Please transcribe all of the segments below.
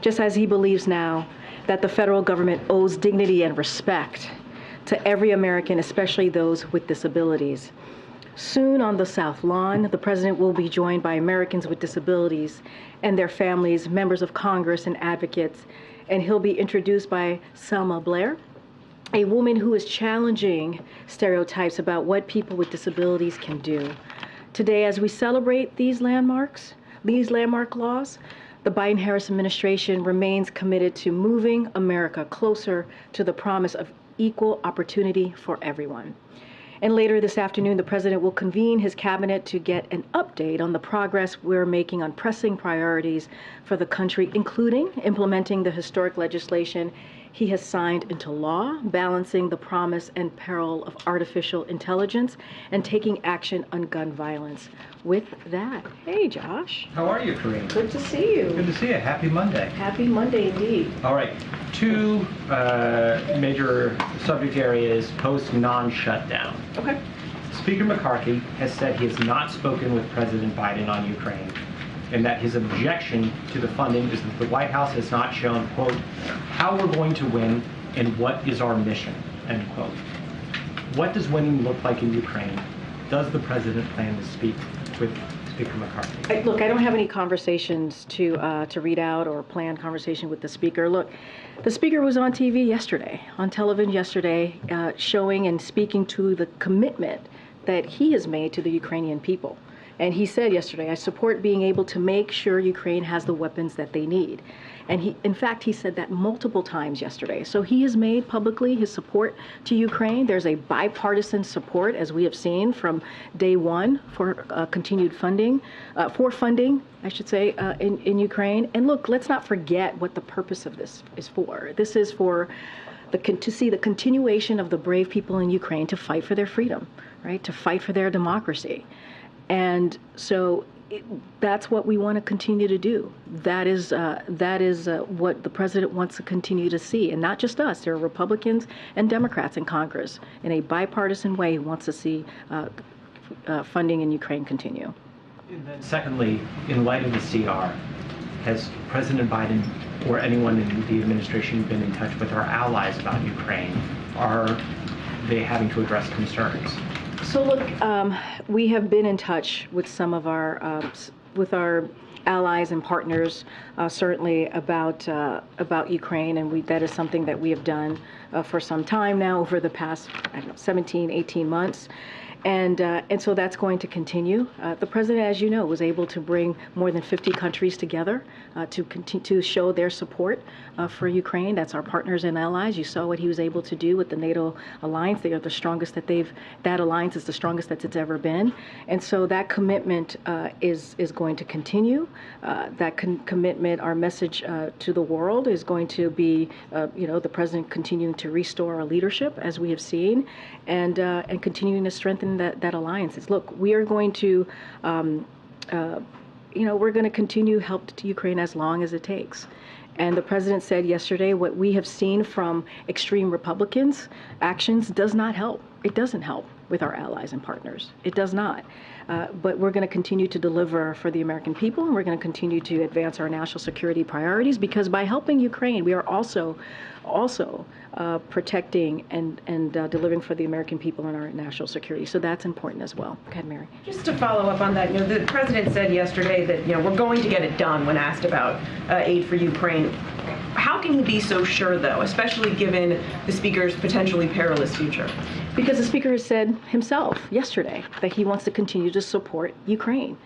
just as he believes now that the federal government owes dignity and respect to every American, especially those with disabilities. Soon on the South Lawn, the president will be joined by Americans with disabilities and their families, members of Congress, and advocates, and he'll be introduced by Selma Blair, a woman who is challenging stereotypes about what people with disabilities can do. Today, as we celebrate these landmark laws, the Biden-Harris administration remains committed to moving America closer to the promise of equal opportunity for everyone. And later this afternoon, the president will convene his cabinet to get an update on the progress we're making on pressing priorities for the country, including implementing the historic legislation he has signed into law, balancing the promise and peril of artificial intelligence, and taking action on gun violence. With that, hey, Josh. How are you, Karine? Good to see you. Good to see you. Happy Monday. Happy Monday, indeed. All right. Two major subject areas post non-shutdown. Okay. Speaker McCarthy has said he has not spoken with President Biden on Ukraine, and that his objection to the funding is that the White House has not shown, quote, how we're going to win and what is our mission, end quote. What does winning look like in Ukraine? Does the president plan to speak with Speaker McCarthy? Look, I don't have any conversations to read out or planned conversation with the speaker. Look, the speaker was on TV yesterday, on television yesterday, showing and speaking to the commitment that he has made to the Ukrainian people. And he said yesterday, I support being able to make sure Ukraine has the weapons that they need. And in fact, he said that multiple times yesterday. So he has made publicly his support to Ukraine. There's a bipartisan support, as we have seen from day one, for continued funding, in Ukraine. And look, let's not forget what the purpose of this is for. This is for to see the continuation of the brave people in Ukraine to fight for their freedom, right? To fight for their democracy. And so that's what we want to continue to do. That is what the president wants to continue to see. And not just us. There are Republicans and Democrats in Congress in a bipartisan way who wants to see funding in Ukraine continue. And then secondly, in light of the CR, has President Biden or anyone in the administration been in touch with our allies about Ukraine? Are they having to address concerns? So look, we have been in touch with some of our allies and partners, certainly about Ukraine, and that is something that we have done for some time now, over the past 17, 18 months. And so that's going to continue. The president, as you know, was able to bring more than 50 countries together to show their support for Ukraine. That's our partners and allies. You saw what he was able to do with the NATO alliance. They are the strongest that alliance is the strongest that it's ever been. And so that commitment is going to continue. That commitment, our message to the world is going to be, the president continuing to restore our leadership, as we have seen, and continuing to strengthen that alliance. Look, we are going to, we're going to continue help to Ukraine as long as it takes. And the president said yesterday, what we have seen from extreme Republicans' actions does not help. It doesn't help with our allies and partners. It does not. But we're going to continue to deliver for the American people, and we're going to continue to advance our national security priorities, because by helping Ukraine, we are also protecting and delivering for the American people and our national security. So that's important as well. Go ahead, Mary. Just to follow up on that, the president said yesterday that we're going to get it done when asked about aid for Ukraine. How can he be so sure, though, especially given the speaker's potentially perilous future? Because the speaker has said himself yesterday that he wants to continue to support Ukraine,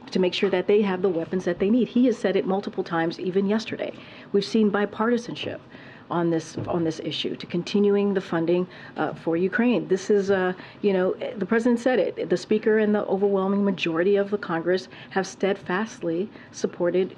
to make sure that they have the weapons that they need. He has said it multiple times, even yesterday. We've seen bipartisanship on this issue, to continuing the funding for Ukraine. This is, the president said it. The speaker and the overwhelming majority of the Congress have steadfastly supported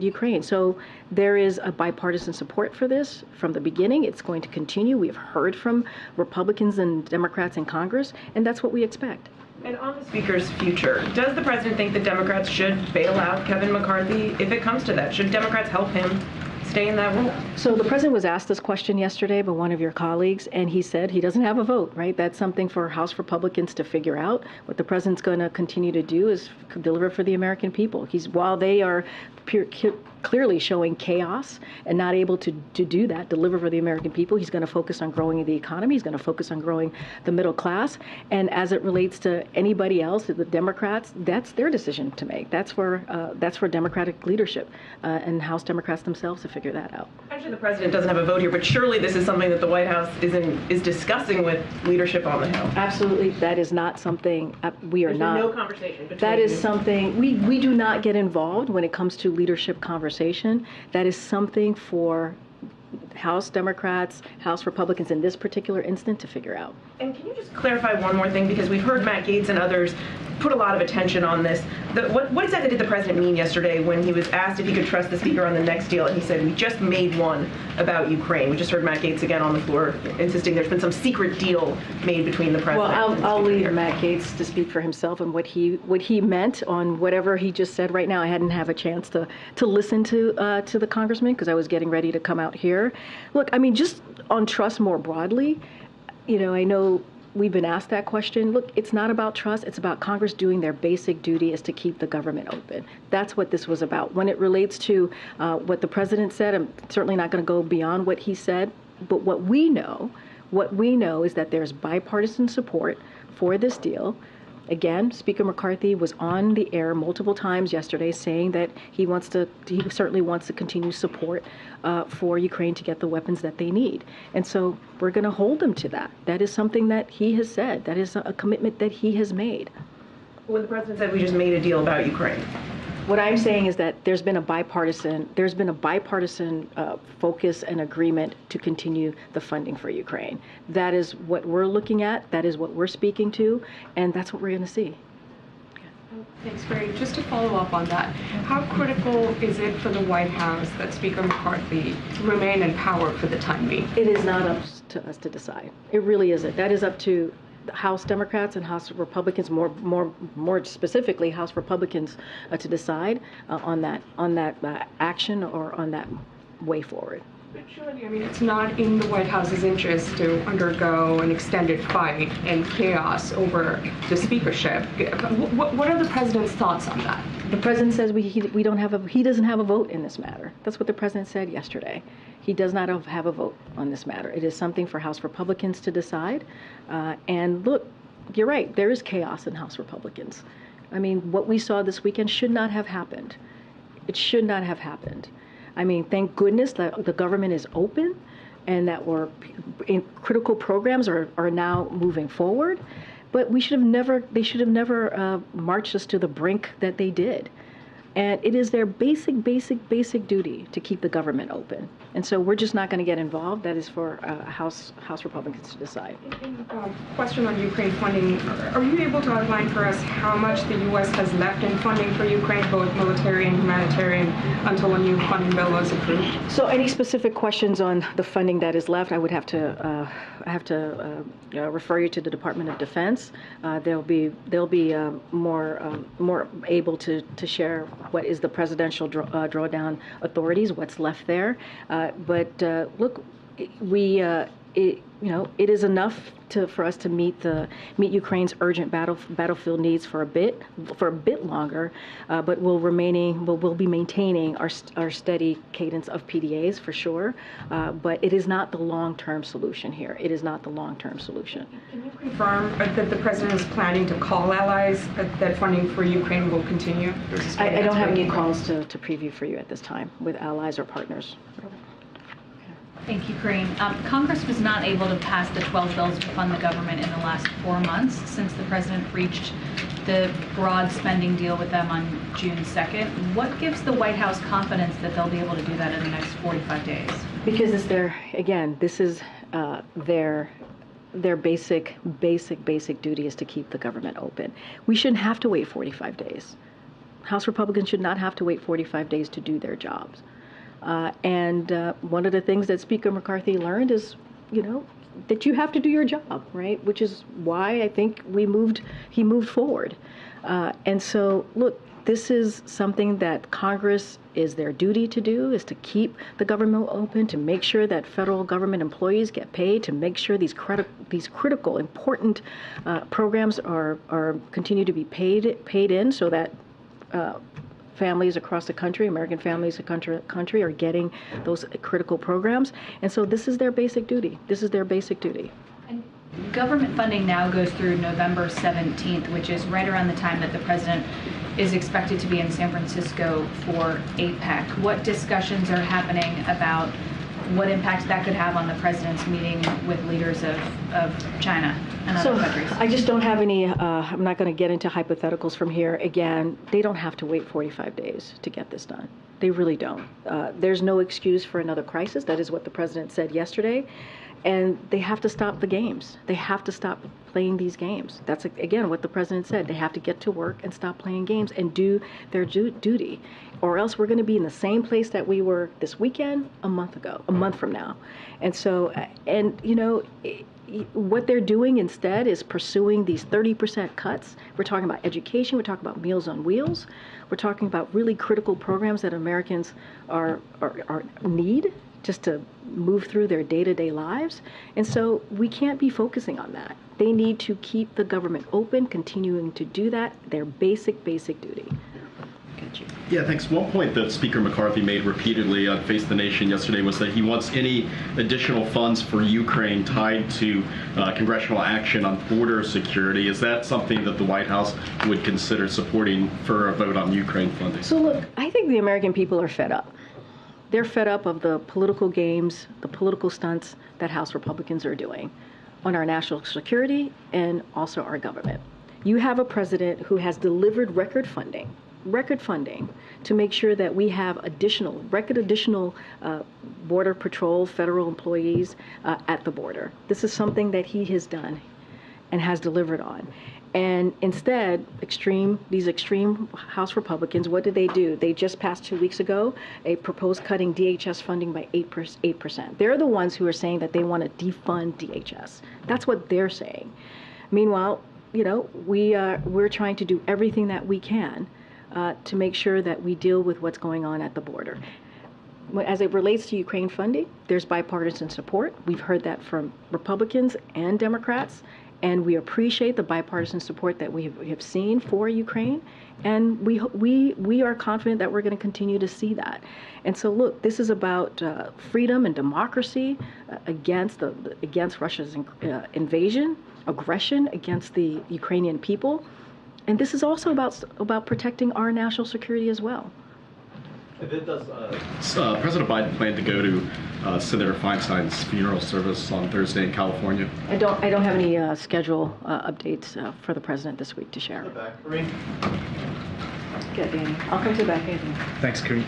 Ukraine. So there is a bipartisan support for this from the beginning. It's going to continue. We have heard from Republicans and Democrats in Congress, and that's what we expect. And on the speaker's future, does the president think that Democrats should bail out Kevin McCarthy if it comes to that? Should Democrats help him stay in that role? So the president was asked this question yesterday by one of your colleagues, and he said he doesn't have a vote, right? That's something for House Republicans to figure out. What the president's going to continue to do is deliver for the American people. While they are clearly showing chaos and not able to do that, deliver for the American people. He's going to focus on growing the economy. He's going to focus on growing the middle class. And as it relates to anybody else, the Democrats, that's their decision to make. That's for Democratic leadership and House Democrats themselves to figure that out. Actually, the president doesn't have a vote here, but surely this is something that the White House is discussing with leadership on the Hill. Absolutely. That is not something we are There's not. no conversation between That is something we do not get involved when it comes to leadership conversation. That is something for House Democrats, House Republicans in this particular instant to figure out. And can you just clarify one more thing? Because we've heard Matt Gaetz and others put a lot of attention on this. What exactly did the president mean yesterday when he was asked if he could trust the speaker on the next deal? And he said, we just made one about Ukraine. We just heard Matt Gaetz again on the floor insisting there's been some secret deal made between the president and the speaker. Well, I'll leave Matt Gaetz to speak for himself and what he meant on whatever he just said right now. I hadn't had a chance to listen to the congressman because I was getting ready to come out here. Look, I mean, just on trust more broadly, I know we've been asked that question. Look, it's not about trust. It's about Congress doing their basic duty is to keep the government open. That's what this was about. When it relates to what the president said, I'm certainly not going to go beyond what he said. But what we know is that there's bipartisan support for this deal. Again, Speaker McCarthy was on the air multiple times yesterday saying that he certainly wants to continue support for Ukraine to get the weapons that they need. And so we're going to hold him to that. That is something that he has said. That is a commitment that he has made. When the president said we just made a deal about Ukraine. What I'm saying is that there's been a bipartisan focus and agreement to continue the funding for Ukraine. That is what we're looking at. That is what we're speaking to, and that's what we're going to see. Thanks, Greg. Just to follow up on that, how critical is it for the White House that Speaker McCarthy remain in power for the time being? It is not up to us to decide. It really isn't. That is up to House Democrats and House Republicans, more specifically House Republicans, to decide on that action or on that way forward. But surely, I mean, it's not in the White House's interest to undergo an extended fight and chaos over the speakership. What are the president's thoughts on that? The president says he doesn't have a vote in this matter. That's what the president said yesterday. He does not have a vote on this matter. It is something for House Republicans to decide. And look, you're right. There is chaos in House Republicans. I mean, what we saw this weekend should not have happened. It should not have happened. I mean, thank goodness that the government is open and that critical programs are now moving forward. But they should have never marched us to the brink that they did. And it is their basic duty to keep the government open. And so we're just not going to get involved. That is for House Republicans to decide. Question on Ukraine funding. Are you able to outline for us how much the U.S. has left in funding for Ukraine, both military and humanitarian, until a new funding bill is approved? So any specific questions on the funding that is left, I would have to refer you to the Department of Defense. They'll be more able to share what is the presidential drawdown authorities, what's left there. But look, it is enough for us to meet Ukraine's urgent battlefield needs for a bit longer. But we'll be maintaining our steady cadence of PDAs for sure. But it is not the long-term solution here. It is not the long-term solution. Can you confirm that the president is planning to call allies that funding for Ukraine will continue? I don't have any calls to preview for you at this time with allies or partners. Thank you, Karine. Congress was not able to pass the 12 bills to fund the government in the last 4 months since the president reached the broad spending deal with them on June 2nd. What gives the White House confidence that they'll be able to do that in the next 45 days? Because this is their basic duty is to keep the government open. We shouldn't have to wait 45 days. House Republicans should not have to wait 45 days to do their jobs. And one of the things that Speaker McCarthy learned is, that you have to do your job, right? Which is why I think he moved forward. And so, look, this is something that Congress is their duty to do, is to keep the government open, to make sure that federal government employees get paid, to make sure these critical, important programs are continue to be paid in, so that families across the country, American families across the country, are getting those critical programs. And so this is their basic duty. This is their basic duty. And government funding now goes through November 17th, which is right around the time that the president is expected to be in San Francisco for APEC. What discussions are happening about what impact that could have on the president's meeting with leaders of China and other countries? I just don't have any, I'm not going to get into hypotheticals from here. Again, they don't have to wait 45 days to get this done. They really don't. There's no excuse for another crisis. That is what the president said yesterday. And they have to stop the games. They have to stop playing these games. That's, again, what the president said. They have to get to work and stop playing games and do their duty. Or else we're going to be in the same place that we were this weekend a month from now. And so, what they're doing instead is pursuing these 30% cuts. We're talking about education. We're talking about Meals on Wheels. We're talking about really critical programs that Americans need just to move through their day-to-day lives. And so we can't be focusing on that. They need to keep the government open, continuing to do that, their basic duty. Yeah, thanks. One point that Speaker McCarthy made repeatedly on Face the Nation yesterday was that he wants any additional funds for Ukraine tied to congressional action on border security. Is that something that the White House would consider supporting for a vote on Ukraine funding? So look, I think the American people are fed up. They're fed up of the political games, the political stunts that House Republicans are doing on our national security and also our government. You have a president who has delivered record funding to make sure that we have additional Border Patrol federal employees at the border. This is something that he has done and has delivered on. And instead, these extreme House Republicans, what did they do? They just passed 2 weeks ago a proposed cutting DHS funding by 8%. They're the ones who are saying that they want to defund DHS. That's what they're saying. Meanwhile, we're trying to do everything that we can to make sure that we deal with what's going on at the border. As it relates to Ukraine funding, there's bipartisan support. We've heard that from Republicans and Democrats. And we appreciate the bipartisan support that we have seen for Ukraine, and we are confident that we're going to continue to see that. And so, look, this is about freedom and democracy against Russia's invasion, aggression against the Ukrainian people, and this is also about protecting our national security as well. If it does, President Biden plan to go to Senator Feinstein's funeral service on Thursday in California? I don't have any schedule updates for the president this week to share. Karine? Good, Danny. I'll come to the back, Anthony. Thanks, Karine.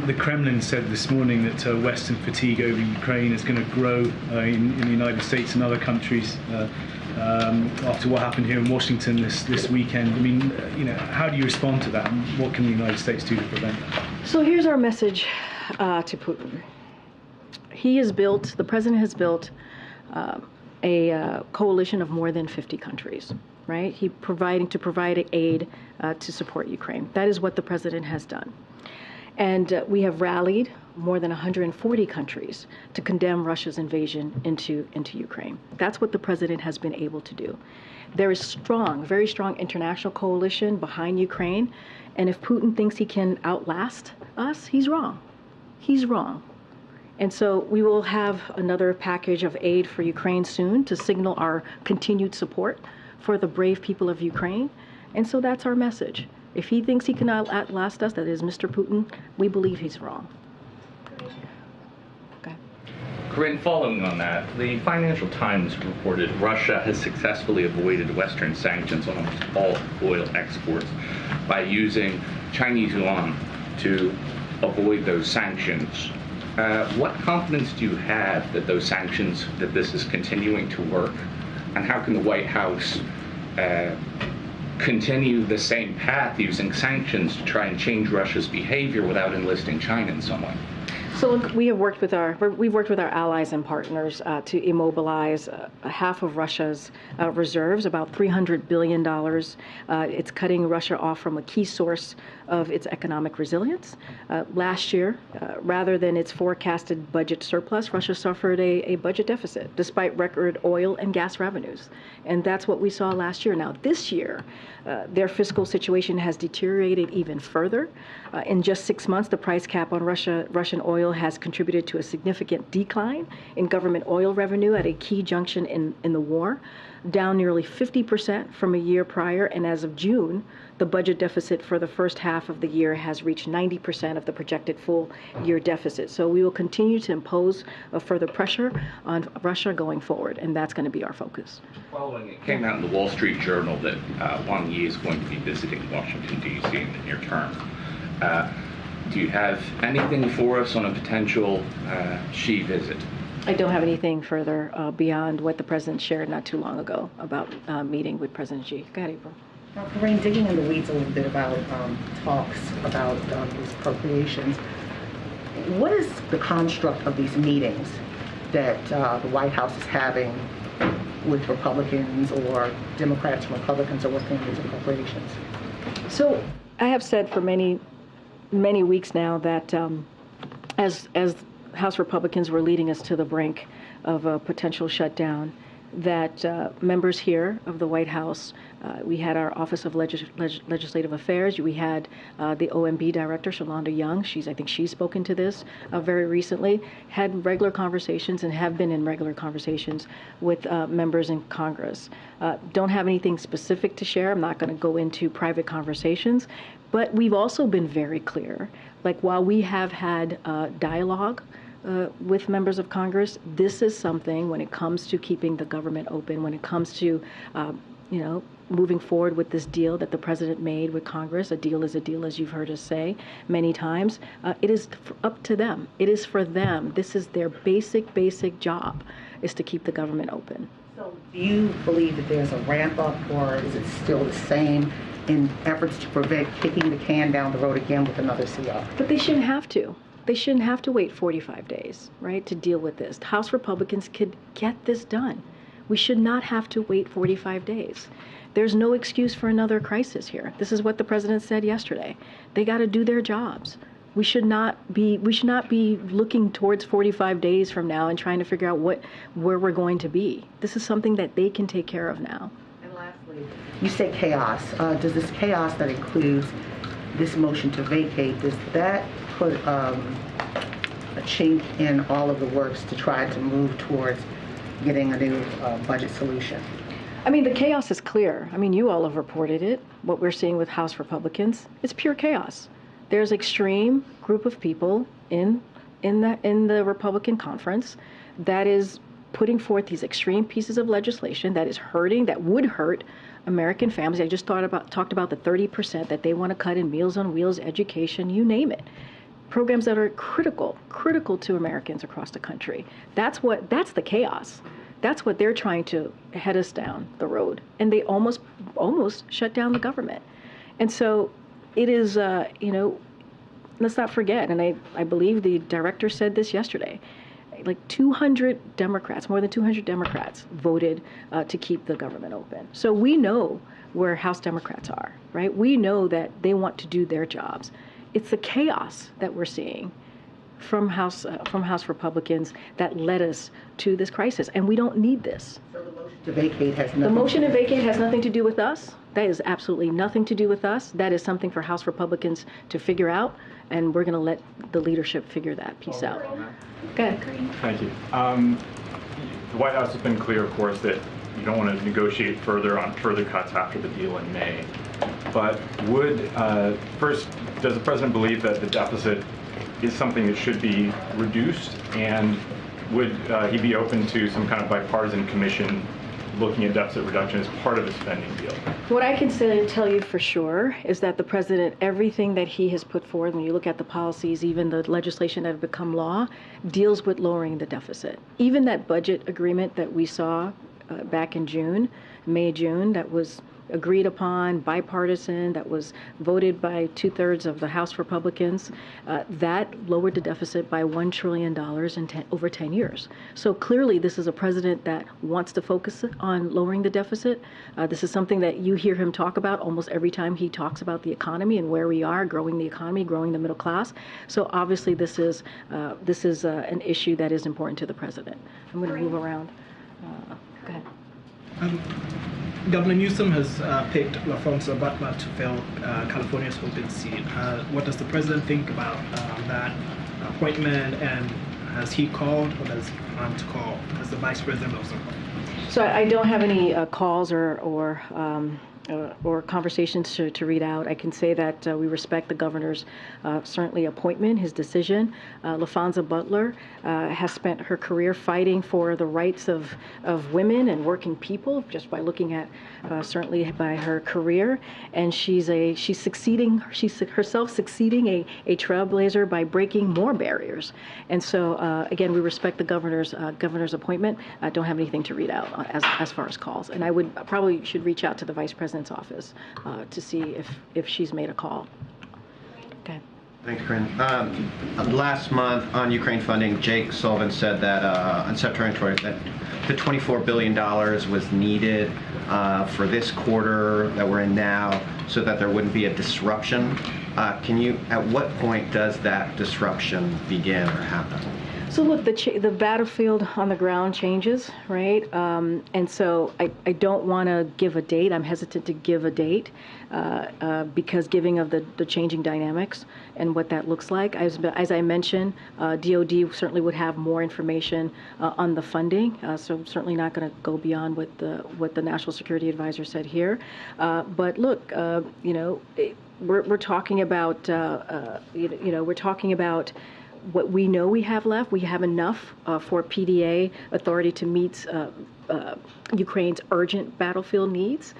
The Kremlin said this morning that Western fatigue over Ukraine is going to grow in the United States and other countries after what happened here in Washington this weekend. I mean, how do you respond to that? And what can the United States do to prevent that? So here's our message to Putin. The president has built a coalition of more than 50 countries, right? He provide aid to support Ukraine. That is what the president has done. And we have rallied more than 140 countries to condemn Russia's invasion into Ukraine. That's what the president has been able to do. There is very strong international coalition behind Ukraine. And if Putin thinks he can outlast us, he's wrong. He's wrong. And so we will have another package of aid for Ukraine soon to signal our continued support for the brave people of Ukraine. And so that's our message. If he thinks he can outlast us, that is Mr. Putin, we believe he's wrong. Okay. Karine, following on that, the Financial Times reported Russia has successfully avoided Western sanctions on almost all oil exports by using Chinese yuan to avoid those sanctions. What confidence do you have that this is continuing to work? And how can the White House continue the same path using sanctions to try and change Russia's behavior without enlisting China in some way? So look, we've worked with our allies and partners to immobilize half of Russia's reserves, about $300 billion. It's cutting Russia off from a key source of its economic resilience. Last year, rather than its forecasted budget surplus, Russia suffered a budget deficit despite record oil and gas revenues. And that's what we saw last year. Now, this year, their fiscal situation has deteriorated even further. In just 6 months, the price cap on Russian oil has contributed to a significant decline in government oil revenue at a key junction in the war, down nearly 50% from a year prior. And as of June, the budget deficit for the first half of the year has reached 90% of the projected full year deficit. So we will continue to impose further pressure on Russia going forward, and that's going to be our focus. Following it came out in the Wall Street Journal that Wang Yi is going to be visiting Washington, D.C. in the near term. Do you have anything for us on a potential Xi visit? I don't have anything further beyond what the president shared not too long ago about meeting with President Xi. Go ahead, April. Karine, digging in the weeds a little bit about talks about these appropriations, what is the construct of these meetings that the White House is having with Republicans, or Democrats and Republicans are working on these appropriations? So I have said for many weeks now that as House Republicans were leading us to the brink of a potential shutdown, that members here of the White House, we had our Office of Legislative Affairs, we had the OMB Director, Shalonda Young, I think she's spoken to this very recently, had regular conversations and have been in regular conversations with members in Congress. Don't have anything specific to share. I'm not going to go into private conversations, but we've also been very clear, like while we have had dialogue with members of Congress, this is something when it comes to keeping the government open, when it comes to, moving forward with this deal that the president made with Congress. A deal is a deal, as you've heard us say many times. It is up to them. It is for them. This is their basic job, is to keep the government open. So do you believe that there's a ramp up, or is it still the same in efforts to prevent kicking the can down the road again with another CR? But they shouldn't have to. They shouldn't have to wait 45 days, right, to deal with this. House Republicans could get this done. We should not have to wait 45 days. There's no excuse for another crisis here. This is what the president said yesterday. They got to do their jobs. We should not be looking towards 45 days from now and trying to figure out where we're going to be. This is something that they can take care of now. And lastly, you say chaos. Does this chaos that includes this motion to vacate, does that put a chink in all of the works to try to move towards getting a new budget solution? I mean, the chaos is clear. I mean, you all have reported it. What we're seeing with House Republicans, it's pure chaos. There's extreme group of people in the Republican conference that is putting forth these extreme pieces of legislation that is hurting, that would hurt American families. I just talked about the 30% that they want to cut in Meals on Wheels, education, you name it. Programs that are critical to Americans across the country. That's the chaos. That's what they're trying to head us down the road. And they almost shut down the government. And so it is, let's not forget, and I believe the director said this yesterday, like 200 Democrats, more than 200 Democrats voted to keep the government open. So we know where House Democrats are, right? We know that they want to do their jobs. It's the chaos that we're seeing from House Republicans that led us to this crisis, and we don't need this. So the motion to vacate has nothing. The motion to vacate has nothing to do with us. That is absolutely nothing to do with us. That is something for House Republicans to figure out, and we're going to let the leadership figure that piece out. Go ahead. Thank you. The White House has been clear, of course, that you don't want to negotiate further on further cuts after the deal in May. But first, does the president believe that the deficit is something that should be reduced, and would he be open to some kind of bipartisan commission looking at deficit reduction as part of a spending deal? What I can tell you for sure is that the president, everything that he has put forward, when you look at the policies, even the legislation that have become law, deals with lowering the deficit. Even that budget agreement that we saw back in June May, June, that was agreed upon, bipartisan, that was voted by 2/3 of the House Republicans, that lowered the deficit by $1 trillion in over 10 years. So clearly this is a president that wants to focus on lowering the deficit. This is something that you hear him talk about almost every time he talks about the economy and where we are, growing the economy, growing the middle class. So obviously this is an issue that is important to the president. I'm going to move around. Go ahead. Governor Newsom has picked LaFranca Butler to fill California's open seat. What does the president think about that appointment, and has he called, or does he plan to call? Has the vice president also called? So I don't have any calls or conversations to read out. I can say that we respect the governor's certainly appointment, his decision. LaFranca Butler has spent her career fighting for the rights of women and working people, just by looking at certainly by her career. And she's herself succeeding a trailblazer by breaking more barriers. And so again, we respect the governor's appointment. I don't have anything to read out as far as calls. And I probably should reach out to the vice president's office to see if she's made a call. Okay. Thanks, Karine. Last month on Ukraine funding, Jake Sullivan said that on September 20th that the $24 billion was needed for this quarter that we're in now, so that there wouldn't be a disruption. At what point does that disruption begin or happen? So look, the battlefield on the ground changes, right? And so I don't want to give a date. I'm hesitant to give a date because giving of the changing dynamics and what that looks like. As I mentioned, DOD certainly would have more information on the funding. So I'm certainly not going to go beyond what the National Security Advisor said here. But look, we're talking about we're talking about what we know we have left. We have enough for PDA authority to meet Ukraine's urgent battlefield needs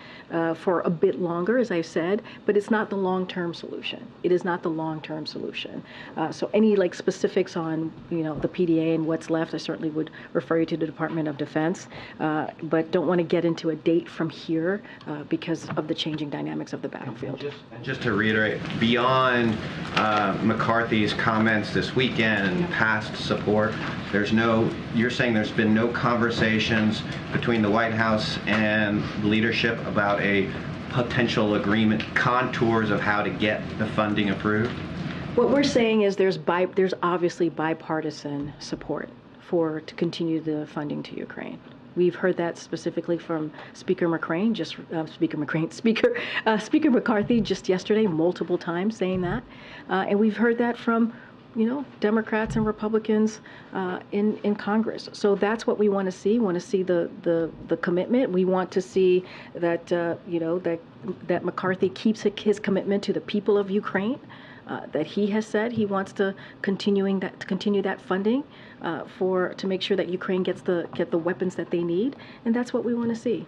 for a bit longer, as I said, but it's not the long-term solution. It is not the long-term solution. So any specifics on the PDA and what's left, I certainly would refer you to the Department of Defense, but don't want to get into a date from here because of the changing dynamics of the battlefield. Just to reiterate, beyond McCarthy's comments this weekend and past support, you're saying there's been no conversations between the White House and leadership about a potential agreement, contours of how to get the funding approved? What we're saying is there's obviously bipartisan support to continue the funding to Ukraine. We've heard that specifically from Speaker McCrane, Speaker McCarthy just yesterday, multiple times saying that, and we've heard that from Democrats and Republicans in Congress. So that's what we want to see. We want to see the commitment. We want to see that that McCarthy keeps his commitment to the people of Ukraine. That he has said he wants to continue that funding to make sure that Ukraine get the weapons that they need, and that's what we want to see.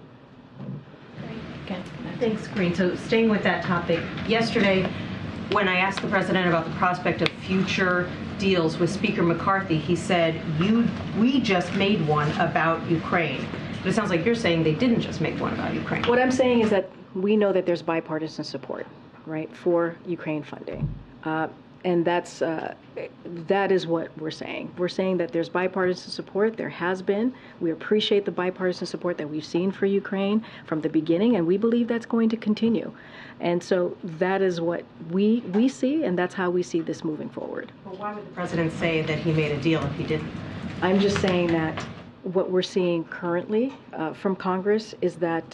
Okay. Thanks, Karine. So staying with that topic, yesterday, when I asked the president about the prospect of future deals with Speaker McCarthy, he said, we just made one about Ukraine. But it sounds like you're saying they didn't just make one about Ukraine. What I'm saying is that we know that there's bipartisan support, right, for Ukraine funding. And that is what we're saying. We're saying that there's bipartisan support. There has been. We appreciate the bipartisan support that we've seen for Ukraine from the beginning, and we believe that's going to continue. And so that is what we see, and that's how we see this moving forward. Well, why would the president say that he made a deal if he didn't? I'm just saying that what we're seeing currently from Congress is that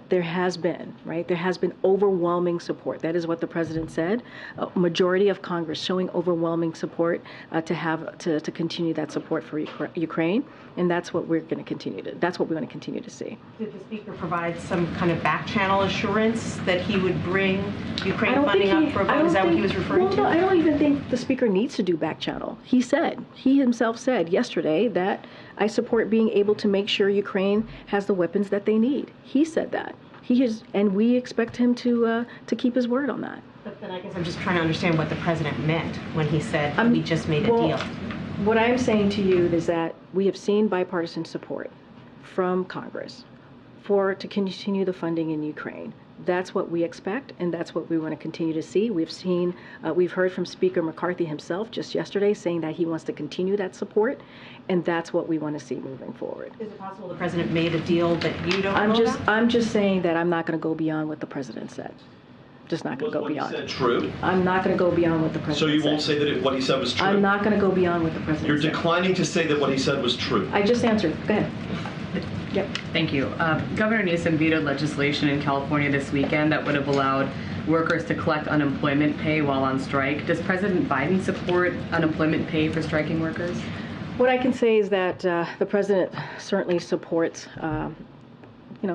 there has been, right? There has been overwhelming support. That is what the president said. A majority of Congress showing overwhelming support to continue that support for Ukraine, and that's what we're going to continue to. That's what we want to continue to see. Did the speaker provide some kind of back channel assurance that he would bring Ukraine funding up for a vote? Is that what he was referring to? No, I don't even think the speaker needs to do back channel. He himself said yesterday that I support being able to make sure Ukraine has the weapons that they need. He said that. And we expect him to keep his word on that. But then I guess I'm just trying to understand what the president meant when he said we just made a deal. What I'm saying to you is that we have seen bipartisan support from Congress to continue the funding in Ukraine. That's what we expect, and that's what we want to continue to see. We've heard from Speaker McCarthy himself just yesterday saying that he wants to continue that support, and that's what we want to see moving forward. Is it possible the president made a deal that you don't know about? I'm just saying that I'm not going to go beyond what the president said. Just not going to go beyond. Was what he said true? I'm not going to go beyond what the president said. So you won't say that what he said was true? I'm not going to go beyond what the president You're said. declining to say that what he said was true? I just answered. Go ahead. Yep. Thank you. Governor Newsom vetoed legislation in California this weekend that would have allowed workers to collect unemployment pay while on strike. Does President Biden support unemployment pay for striking workers? What I can say is that the president certainly supports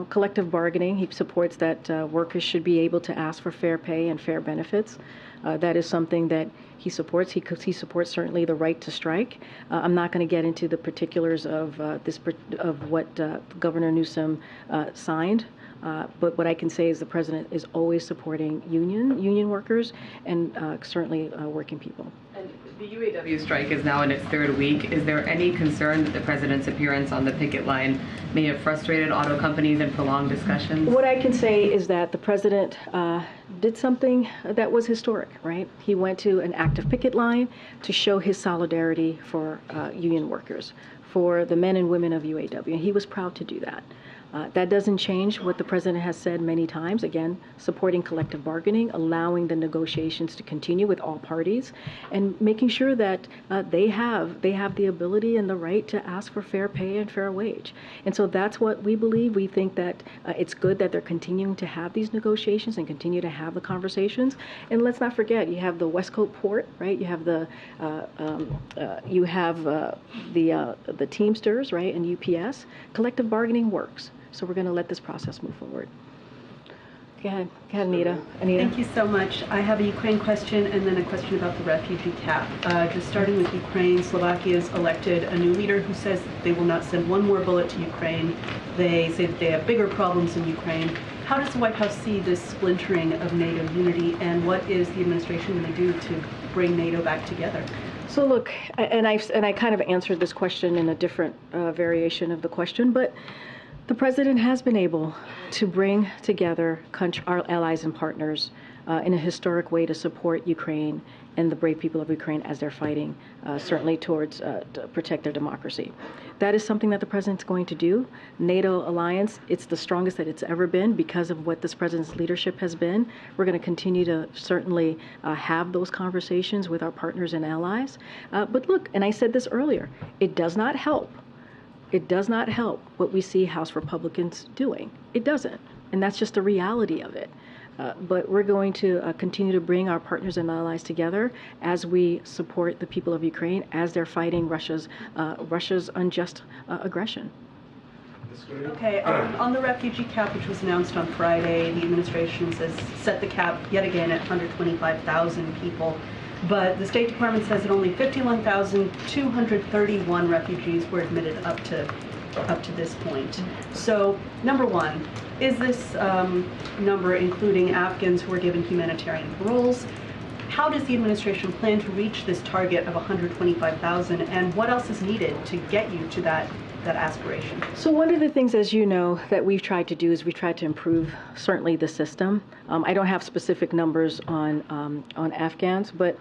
collective bargaining. He supports that workers should be able to ask for fair pay and fair benefits. That is something that he supports. He supports certainly the right to strike. I'm not going to get into the particulars of what Governor Newsom signed. But what I can say is the president is always supporting union workers and certainly working people. And the UAW strike is now in its third week. Is there any concern that the president's appearance on the picket line may have frustrated auto companies and prolonged discussions? What I can say is that the president did something that was historic, right? He went to an active picket line to show his solidarity for union workers, for the men and women of UAW, and he was proud to do that. That doesn't change what the president has said many times, again, supporting collective bargaining, allowing the negotiations to continue with all parties, and making sure that they have the ability and the right to ask for fair pay and fair wage. And so that's what we believe. We think that it's good that they're continuing to have these negotiations and continue to have the conversations. And let's not forget, you have the West Coast Port, right? You have the Teamsters, right, and UPS. Collective bargaining works. So we're going to let this process move forward. Go ahead, Anita. Thank you so much. I have a Ukraine question and then a question about the refugee cap. Just starting with Ukraine, Slovakia's elected a new leader who says they will not send one more bullet to Ukraine. They say that they have bigger problems in Ukraine. How does the White House see this splintering of NATO unity, and what is the administration going to do to bring NATO back together? So look, and I kind of answered this question in a different variation of the question, but the president has been able to bring together our allies and partners in a historic way to support Ukraine and the brave people of Ukraine as they're fighting, certainly towards to protect their democracy. That is something that the president's going to do. NATO alliance, it's the strongest that it's ever been because of what this president's leadership has been. We're going to continue to certainly have those conversations with our partners and allies. But look, and I said this earlier, it does not help. It does not help what we see House Republicans doing. It doesn't. And that's just the reality of it. But we're going to continue to bring our partners and allies together as we support the people of Ukraine as they're fighting Russia's unjust aggression. Okay, on the refugee cap, which was announced on Friday, the administration says set the cap yet again at 125,000 people. But the State Department says that only 51,231 refugees were admitted up to this point. So, number one, is this number including Afghans who are given humanitarian paroles? How does the administration plan to reach this target of 125,000, and what else is needed to get you to that aspiration? So one of the things, as you know, that we've tried to do is we've tried to improve certainly the system. I don't have specific numbers on Afghans, but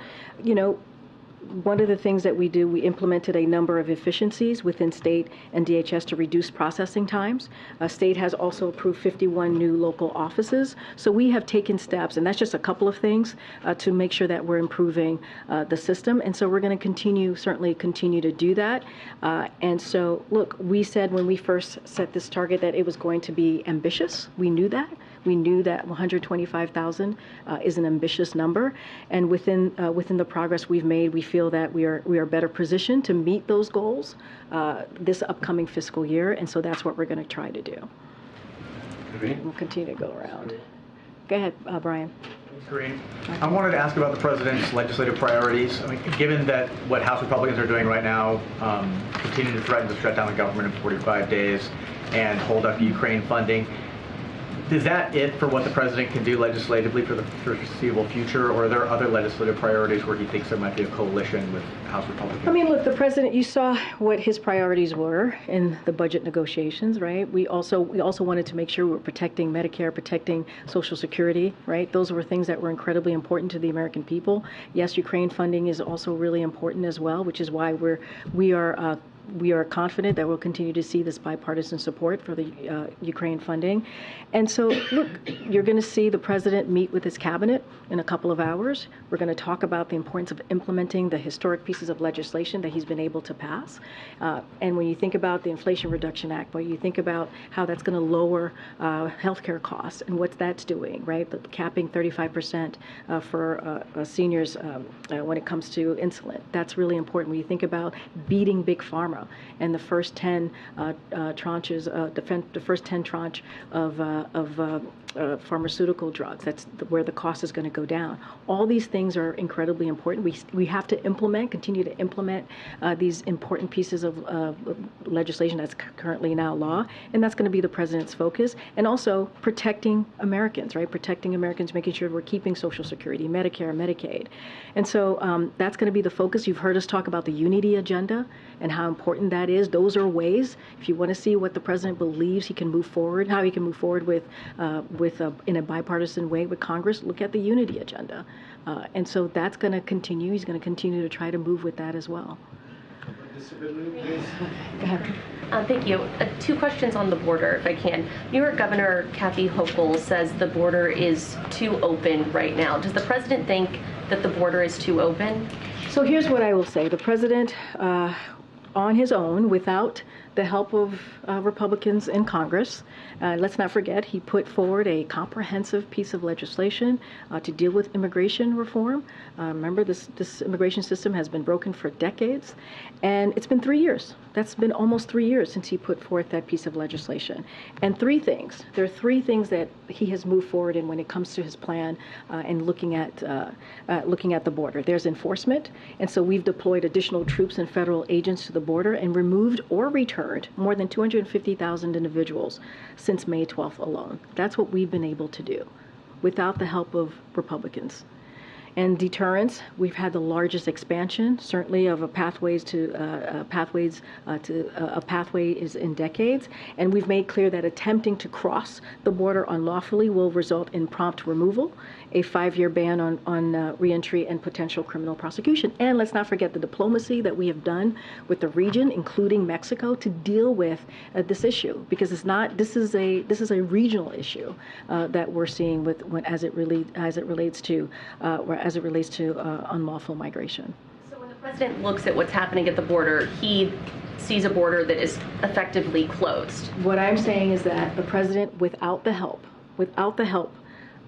one of the things that we do, we implemented a number of efficiencies within state and DHS to reduce processing times. State has also approved 51 new local offices. So we have taken steps, and that's just a couple of things, to make sure that we're improving the system. And so we're going to certainly continue to do that. And so, look, we said when we first set this target that it was going to be ambitious. We knew that. We knew that 125,000 is an ambitious number, and within the progress we've made, we feel that we are better positioned to meet those goals this upcoming fiscal year, and so that's what we're going to try to do. We'll continue to go around. Go ahead, Brian. Karine, I wanted to ask about the president's legislative priorities. I mean, given that what House Republicans are doing right now, continue to threaten to shut down the government in 45 days and hold up Ukraine funding, Is that it for what the president can do legislatively for the foreseeable future, or are there other legislative priorities where he thinks there might be a coalition with House Republicans? I mean, look, the president, you saw what his priorities were in the budget negotiations, right? We also wanted to make sure we were protecting Medicare, protecting Social Security, right? Those were things that were incredibly important to the American people. Yes, Ukraine funding is also really important as well, which is why we are confident that we'll continue to see this bipartisan support for the Ukraine funding. And so, look, you're going to see the president meet with his cabinet in a couple of hours. We're going to talk about the importance of implementing the historic pieces of legislation that he's been able to pass. And when you think about the Inflation Reduction Act, when you think about how that's going to lower healthcare costs and what that's doing, right? The capping 35% for seniors when it comes to insulin. That's really important. When you think about beating Big Pharma and the first 10 tranches, the first 10 tranche of pharmaceutical drugs. That's where the cost is going to go down. All these things are incredibly important. We have to continue to implement these important pieces of legislation that's currently now law, and that's going to be the president's focus. And also protecting Americans, right? Protecting Americans, making sure we're keeping Social Security, Medicare, Medicaid. And so that's going to be the focus. You've heard us talk about the unity agenda and how important that is. Those are ways, if you want to see what the president believes he can move forward, how he can move forward in a bipartisan way with Congress, look at the unity agenda. And so that's going to continue. He's going to continue to try to move with that as well. Go ahead. Thank you. 2 questions on the border, if I can. New York Governor Kathy Hochul says the border is too open right now. Does the president think that the border is too open? So here's what I will say. The president, on his own, without the help of Republicans in Congress, let's not forget, he put forward a comprehensive piece of legislation to deal with immigration reform. Remember, this immigration system has been broken for decades, and it's been 3 years. That's been almost 3 years since he put forth that piece of legislation. And there are 3 things that he has moved forward in when it comes to his plan and looking at the border. There's enforcement, and so we've deployed additional troops and federal agents to the border and removed or returned more than 250,000 individuals since May 12th alone. That's what we've been able to do without the help of Republicans. And deterrence, we've had the largest expansion, certainly, of a pathway is in decades. And we've made clear that attempting to cross the border unlawfully will result in prompt removal, a 5-year ban on reentry, and potential criminal prosecution. And let's not forget the diplomacy that we have done with the region, including Mexico, to deal with this issue, because this is a regional issue that we're seeing as it relates to unlawful migration. So when the president looks at what's happening at the border, he sees a border that is effectively closed. What I'm saying is that the president, without the help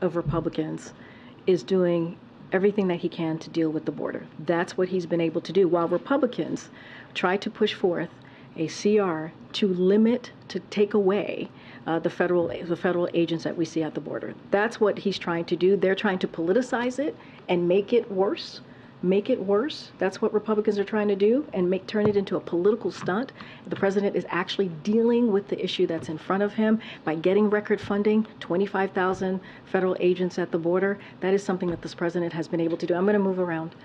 of Republicans, is doing everything that he can to deal with the border. That's what he's been able to do, while Republicans try to push forth a CR to take away the federal agents that we see at the border. That's what he's trying to do. They're trying to politicize it and make it worse. That's what Republicans are trying to do, and turn it into a political stunt. The president is actually dealing with the issue that's in front of him by getting record funding, 25,000 federal agents at the border. That is something that this president has been able to do. I'm going to move around.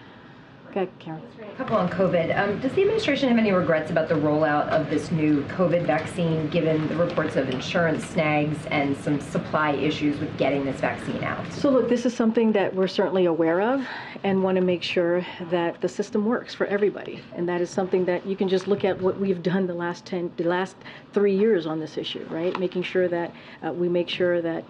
Okay, Karen. A couple on COVID. Does the administration have any regrets about the rollout of this new COVID vaccine, given the reports of insurance snags and some supply issues with getting this vaccine out? So look, this is something that we're certainly aware of and want to make sure that the system works for everybody. And that is something that you can just look at what we've done the last 3 years on this issue, right? Making sure that we make sure that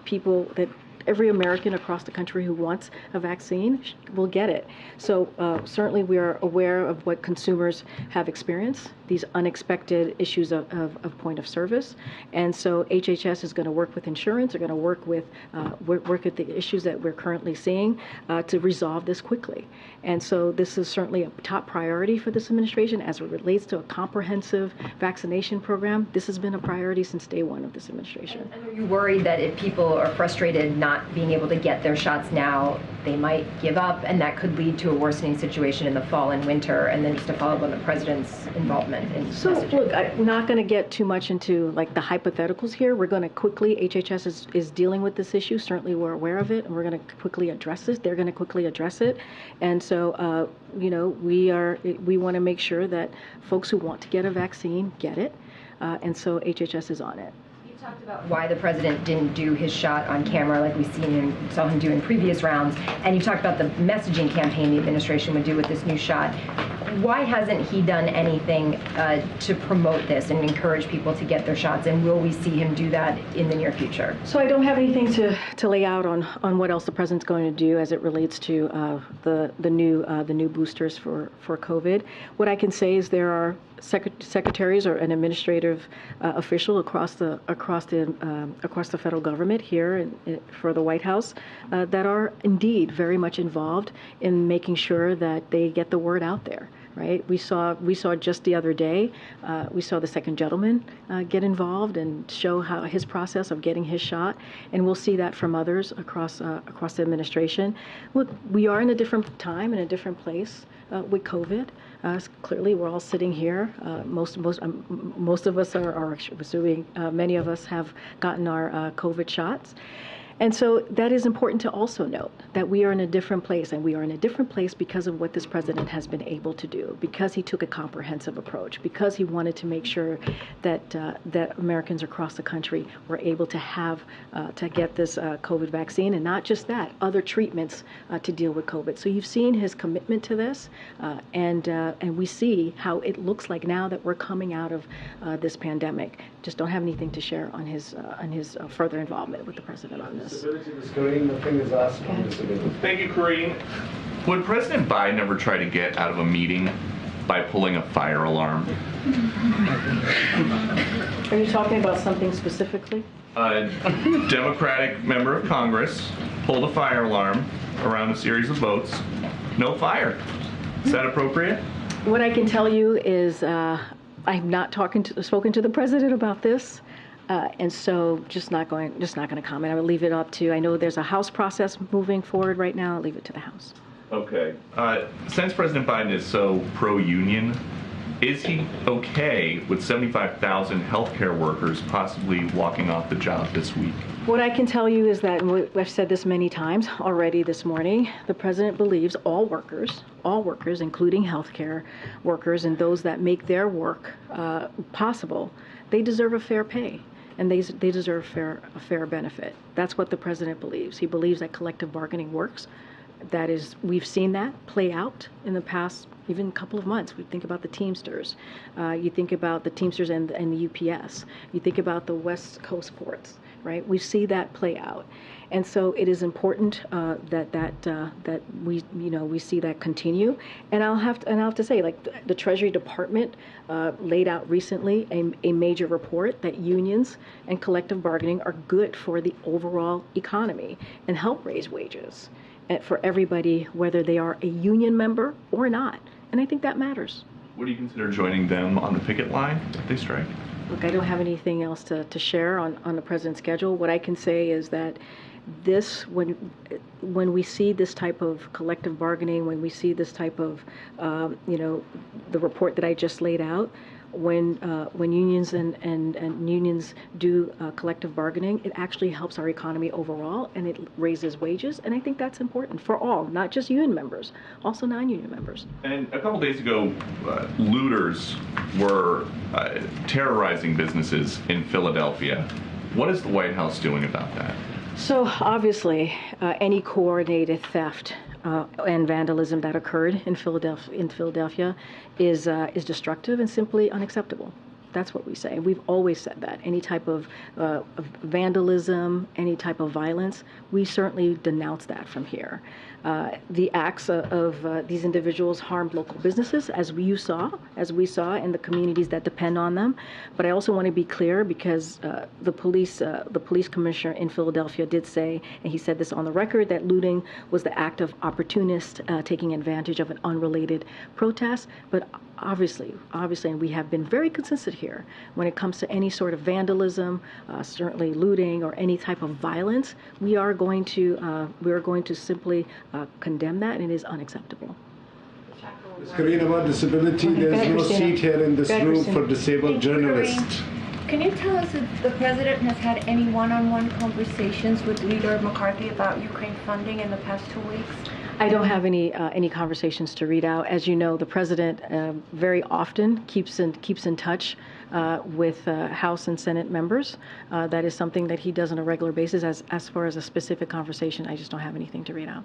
every American across the country who wants a vaccine will get it. So certainly we are aware of what consumers have experienced, these unexpected issues of point of service. And so HHS is going to work with insurance, they're going to work with the issues that we're currently seeing to resolve this quickly. And so this is certainly a top priority for this administration as it relates to a comprehensive vaccination program. This has been a priority since day one of this administration. And are you worried that if people are frustrated not not being able to get their shots now, they might give up, and that could lead to a worsening situation in the fall and winter. And then just to follow up on the president's involvement in messaging. Look, I'm not going to get too much into like the hypotheticals here. We're going to quickly, HHS is dealing with this issue. Certainly we're aware of it, and we're going to quickly address it. They're going to quickly address it. And so, we want to make sure that folks who want to get a vaccine get it. And so HHS is on it. Talked about why the president didn't do his shot on camera like we saw him do in previous rounds, and you talked about the messaging campaign the administration would do with this new shot. Why hasn't he done anything to promote this and encourage people to get their shots, and will we see him do that in the near future? So I don't have anything to lay out on what else the president's going to do as it relates to the new boosters for COVID. What I can say is there are secretaries or an administrative official across the federal government here for the White House that are indeed very much involved in making sure that they get the word out there. Right? We saw just the other day, we saw the second gentleman get involved and show how his process of getting his shot, and we'll see that from others across the administration. Look, we are in a different time, in a different place with COVID. Clearly, we're all sitting here. Most of us are assuming many of us have gotten our COVID shots. And so that is important to also note that we are in a different place, and we are in a different place because of what this president has been able to do, because he took a comprehensive approach, because he wanted to make sure that Americans across the country were able to have to get this COVID vaccine, and not just that, other treatments to deal with COVID. So you've seen his commitment to this, and we see how it looks like now that we're coming out of this pandemic. Just don't have anything to share on his further involvement with the president on this. Karine, the thing is asked on disability. Thank you, Karine. Would President Biden ever try to get out of a meeting by pulling a fire alarm? Are you talking about something specifically? A Democratic member of Congress pulled a fire alarm around a series of votes. No fire. Is that appropriate? What I can tell you is I've not spoken to the president about this. And so just not going to comment. I would leave it up to, I know there's a House process moving forward right now. I'll leave it to the House. Okay. Since President Biden is so pro-union, is he okay with 75,000 healthcare workers possibly walking off the job this week? What I can tell you is that, and I've said this many times already this morning, the president believes all workers, including healthcare workers and those that make their work possible, they deserve a fair pay. And they deserve a fair benefit. That's what the president believes. He believes that collective bargaining works. That is, we've seen that play out in the past even couple of months. We think about the Teamsters. You think about the Teamsters and the UPS. You think about the West Coast ports, right? We see that play out. And so it is important that we see that continue. And I'll have to say, like the Treasury Department laid out recently a major report that unions and collective bargaining are good for the overall economy and help raise wages for everybody, whether they are a union member or not. And I think that matters. Would you consider joining them on the picket line if they strike? Look, I don't have anything else to share on the president's schedule. What I can say is that when we see this type of collective bargaining, when we see this type of, the report that I just laid out, when unions and unions do collective bargaining, it actually helps our economy overall, and it raises wages, and I think that's important for all, not just union members, also non-union members. And a couple days ago, looters were terrorizing businesses in Philadelphia. What is the White House doing about that? So obviously, any coordinated theft and vandalism that occurred in Philadelphia is destructive and simply unacceptable. That's what we say. We've always said that. Any type of vandalism, any type of violence, we certainly denounce that from here. The acts of these individuals harmed local businesses, as we saw in the communities that depend on them. But I also want to be clear, because the police commissioner in Philadelphia did say, and he said this on the record, that looting was the act of opportunists taking advantage of an unrelated protest. But obviously, and we have been very consistent here when it comes to any sort of vandalism, certainly looting or any type of violence. We are going to simply condemn that, and it is unacceptable. Ms. Karine, about disability, there's no seat here in this room for disabled journalists. Can you tell us if the president has had any one-on-one conversations with Leader McCarthy about Ukraine funding in the past 2 weeks? I don't have any conversations to read out. As you know, the president very often keeps in touch with House and Senate members. That is something that he does on a regular basis. As far as a specific conversation, I just don't have anything to read out.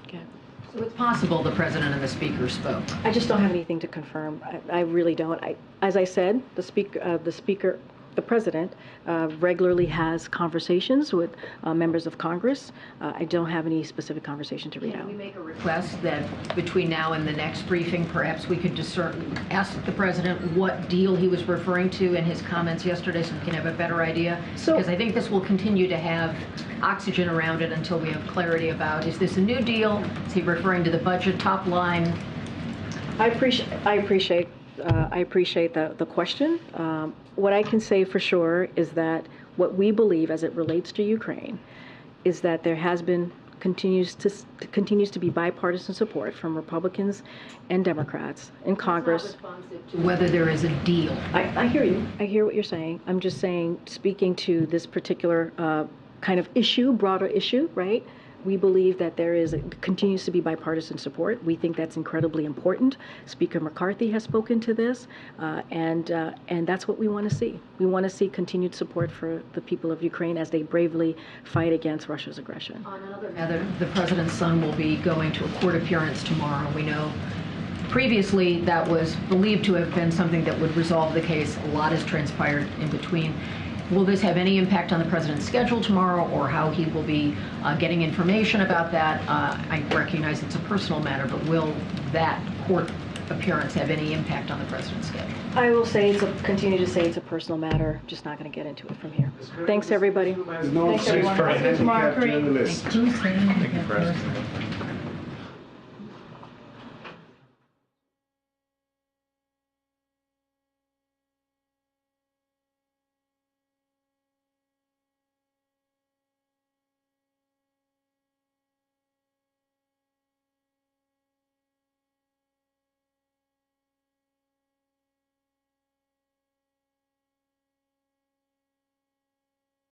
Okay. So it's possible the president and the speaker spoke. I just don't have anything to confirm. I really don't. As I said, the president regularly has conversations with members of Congress. I don't have any specific conversation to read out. Can we make a request that between now and the next briefing, perhaps we could ask the president what deal he was referring to in his comments yesterday so we can have a better idea? Because I think this will continue to have oxygen around it until we have clarity about, is this a new deal? Is he referring to the budget top line? I appreciate the question. What I can say for sure is that what we believe as it relates to Ukraine is that there has been continues to be bipartisan support from Republicans and Democrats in Congress. To whether there is a deal. I hear you. I hear what you're saying. I'm just saying, speaking to this particular kind of issue, broader issue, right? We believe that continues to be bipartisan support. We think that's incredibly important. Speaker McCarthy has spoken to this, and that's what we want to see. We want to see continued support for the people of Ukraine as they bravely fight against Russia's aggression. On another matter, the president's son will be going to a court appearance tomorrow. We know previously that was believed to have been something that would resolve the case. A lot has transpired in between. Will this have any impact on the president's schedule tomorrow or how he will be getting information about that? I recognize it's a personal matter, but will that court appearance have any impact on the president's schedule? I will continue to say it's a personal matter. Just not going to get into it from here. Thanks, everybody. No Thanks, everyone. seat for a handicapped journalist. Thank you, President.